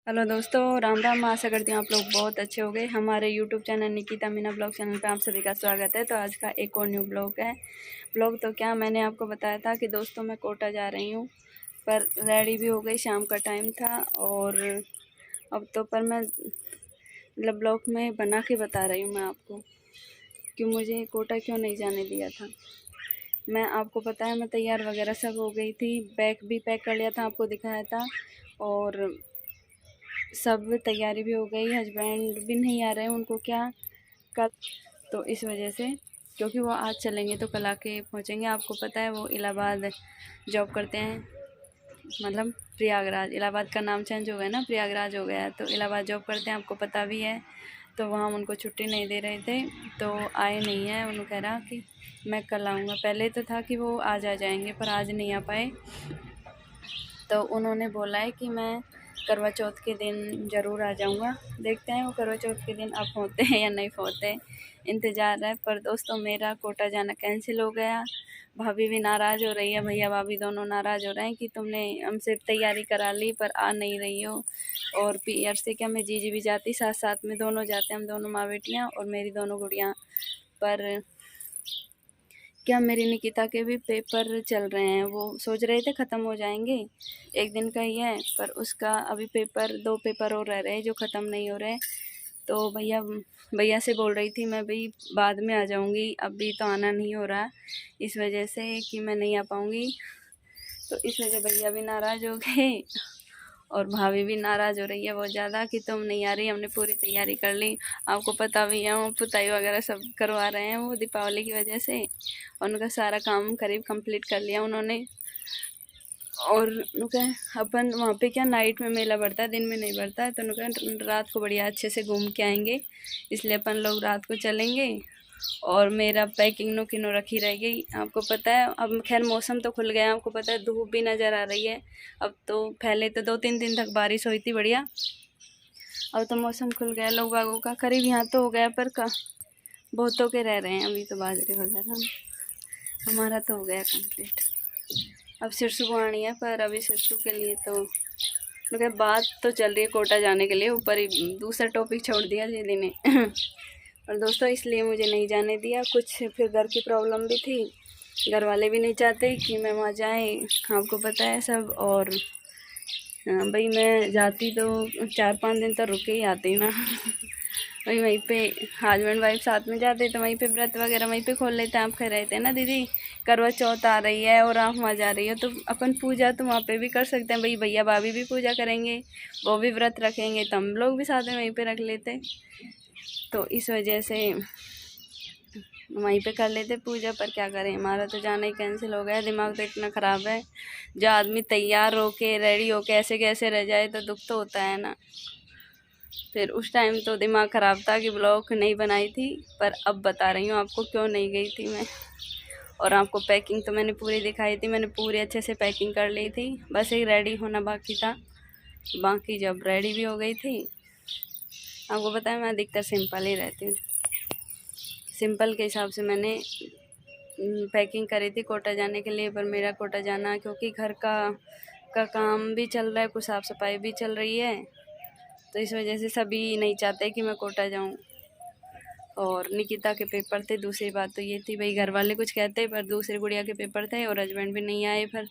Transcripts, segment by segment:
Hello दोस्तों, राम राम। आशा करती हूँ आप लोग बहुत अच्छे हो गए। हमारे YouTube channel Nikita Meena blog channel पे आप सभी का स्वागत है। तो आज का एक और न्यू ब्लॉग है। ब्लॉग तो क्या, मैंने आपको बताया था कि दोस्तों मैं कोटा जा रही हूँ, पर रेडी भी हो गई, शाम का टाइम था। और अब तो पर मैं मतलब ब्लॉग में बना के बता रही हूँ मैं आपको कि मुझे कोटा क्यों नहीं जाने दिया था। मैं आपको पता है मैं तैयार वगैरह सब हो गई थी, बैग भी पैक कर लिया था, आपको दिखाया था। और सब तैयारी भी हो गई, हस्बैंड भी नहीं आ रहे हैं, उनको क्या कल, तो इस वजह से, क्योंकि वो आज चलेंगे तो कल आके पहुँचेंगे। आपको पता है वो इलाहाबाद जॉब करते हैं, मतलब प्रयागराज, इलाहाबाद का नाम चेंज हो गया ना, प्रयागराज हो गया है, तो इलाहाबाद जॉब करते हैं, आपको पता भी है। तो वहाँ उनको छुट्टी नहीं दे रहे थे, तो आए नहीं हैं। उन्होंने कह रहा कि मैं कल आऊँगा। पहले तो था कि वो आज आ जाएंगे, पर आज नहीं आ पाए। तो उन्होंने बोला है कि मैं करवा चौथ के दिन ज़रूर आ जाऊँगा। देखते हैं वो करवा चौथ के दिन अब होते हैं या नहीं होते, इंतज़ार है। पर दोस्तों मेरा कोटा जाना कैंसिल हो गया। भाभी भी नाराज़ हो रही है, भैया भाभी दोनों नाराज़ हो रहे हैं कि तुमने हमसे तैयारी करा ली पर आ नहीं रही हो। और पीयर से क्या, मैं जीजी भी जाती, साथ साथ में दोनों जाते, हम दोनों माँ बेटियाँ और मेरी दोनों गुड़ियाँ। पर क्या, मेरी निकिता के भी पेपर चल रहे हैं, वो सोच रहे थे ख़त्म हो जाएंगे, एक दिन का ही है, पर उसका अभी पेपर, 2 पेपर और रह रहे हैं जो ख़त्म नहीं हो रहे। तो भैया भैया से बोल रही थी मैं, भाई बाद में आ जाऊंगी, अभी तो आना नहीं हो रहा, इस वजह से कि मैं नहीं आ पाऊंगी। तो इस वजह भैया भी नाराज़ हो गए और भाभी भी नाराज़ हो रही है बहुत ज़्यादा कि तुम नहीं आ रही, हमने पूरी तैयारी कर ली। आपको पता भी है, वो पुताई वगैरह सब करवा रहे हैं वो दीपावली की वजह से। उनका सारा काम करीब कंप्लीट कर लिया उन्होंने। और उनका अपन वहाँ पे क्या, नाइट में मेला बढ़ता है, दिन में नहीं बढ़ता है, तो उनका रात को बढ़िया अच्छे से घूम के आएंगे, इसलिए अपन लोग रात को चलेंगे। और मेरा पैकिंग नो किनो रखी रह गई। आपको पता है अब खैर मौसम तो खुल गया, आपको पता है धूप भी नज़र आ रही है अब तो। पहले तो 2-3 दिन तक बारिश हुई थी बढ़िया, अब तो मौसम खुल गया। लोग बागों का करीब यहाँ तो हो गया, पर का बहुतों के रह रहे हैं अभी तो बाजरे वगैरह, हमारा तो हो गया कंप्लीट। अब सिरसू बोनी है, पर अभी सिरसू के लिए तो मतलब बात तो चल रही है कोटा जाने के लिए, ऊपर ही दूसरा टॉपिक छोड़ दिया दीदी ने और दोस्तों इसलिए मुझे नहीं जाने दिया। कुछ फिर घर की प्रॉब्लम भी थी, घर वाले भी नहीं चाहते कि मैं वहाँ जाए, आपको पता है सब। और भाई मैं जाती तो 4-5 दिन तो रुक के ही आती ना वही वहीं पे हस्बैंड वाइफ साथ में जाते तो वहीं पे व्रत वगैरह वहीं पे खोल लेते हैं। आप कह रहे थे ना दीदी करवा चौथ आ रही है और आप वहाँ जा रही हो, तो अपन पूजा तो वहाँ पे भी कर सकते हैं। भाई भैया भाभी भी पूजा करेंगे, वो भी व्रत रखेंगे, तो हम लोग भी साथ में वहीं पे रख लेते। तो इस वजह से वहीं पे कर लेते पूजा। पर क्या करें, हमारा तो जाना ही कैंसिल हो गया। दिमाग तो इतना ख़राब है, जो आदमी तैयार होके रेडी होके ऐसे कैसे रह जाए तो दुख तो होता है ना। फिर उस टाइम तो दिमाग ख़राब था कि ब्लॉग नहीं बनाई थी, पर अब बता रही हूँ आपको क्यों नहीं गई थी मैं। और आपको पैकिंग तो मैंने पूरी दिखाई थी, मैंने पूरी अच्छे से पैकिंग कर ली थी, बस एक रेडी होना बाकी था। बाकी जब रेडी भी हो गई थी, आपको पता है मैं अधिकतर सिंपल ही रहती हूँ, सिंपल के हिसाब से मैंने पैकिंग करी थी कोटा जाने के लिए। पर मेरा कोटा जाना, क्योंकि घर का काम भी चल रहा है, कुछ साफ़ सफाई भी चल रही है, तो इस वजह से सभी नहीं चाहते कि मैं कोटा जाऊं। और निकिता के पेपर थे, दूसरी बात तो ये थी, भाई घर वाले कुछ कहते पर दूसरी गुड़िया के पेपर थे और हस्बैंड भी नहीं आए, फिर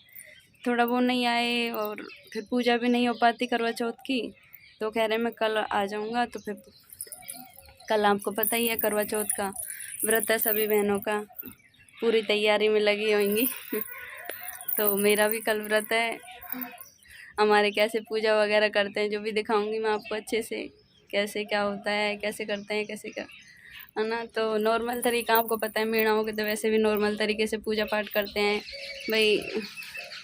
थोड़ा वो नहीं आए, और फिर पूजा भी नहीं हो पाती करवा चौथ की। तो कह रहे मैं कल आ जाऊँगा। तो फिर कल आपको पता ही है करवा चौथ का व्रत है सभी बहनों का, पूरी तैयारी में लगी होंगी तो मेरा भी कल व्रत है। हमारे कैसे पूजा वगैरह करते हैं जो भी दिखाऊंगी मैं आपको अच्छे से, कैसे क्या होता है, कैसे करते हैं, कैसे क्या, है ना। तो नॉर्मल तरीका आपको पता है, मीणाओं के तो वैसे भी नॉर्मल तरीके से पूजा पाठ करते हैं भाई।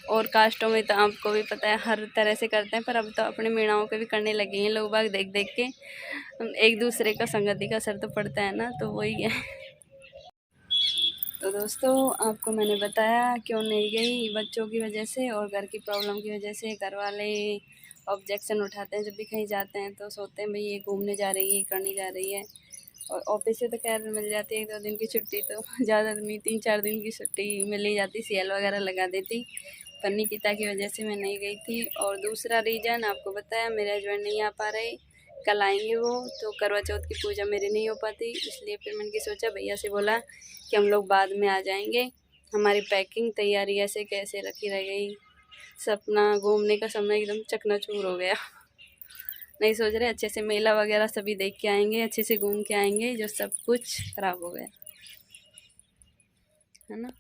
और कास्टों में तो आपको भी पता है हर तरह से करते हैं, पर अब तो अपने मीणाओं के भी करने लगे हैं लोग बाग, देख देख के। एक दूसरे का संगति का असर तो पड़ता है ना, तो वही है। तो दोस्तों आपको मैंने बताया क्यों नहीं गई, बच्चों की वजह से और घर की प्रॉब्लम की वजह से। घर वाले ऑब्जेक्शन उठाते हैं जब भी कहीं जाते हैं, तो सोचते हैं भाई ये घूमने जा रही है, ये करने जा रही है। और ऑफिस से तो खैर मिल जाती है 1-2 दिन की छुट्टी, तो ज़्यादा नहीं, 3-4 दिन की छुट्टी मिल ही जाती, सेल वगैरह लगा देती। पर निकिता की वजह से मैं नहीं गई थी। और दूसरा रीज़न आपको बताया, मेरे हस्बैंड नहीं आ पा रहे, कल आएंगे वो, तो करवा चौथ की पूजा मेरी नहीं हो पाती, इसलिए फिर मैंने सोचा, भैया से बोला कि हम लोग बाद में आ जाएंगे। हमारी पैकिंग तैयारी ऐसे कैसे रखी रह गई, सपना घूमने का सपना एकदम चकनाचूर हो गया। नहीं सोच रहे अच्छे से मेला वगैरह सभी देख के आएंगे, अच्छे से घूम के आएंगे, जो सब कुछ खराब हो गया है ना।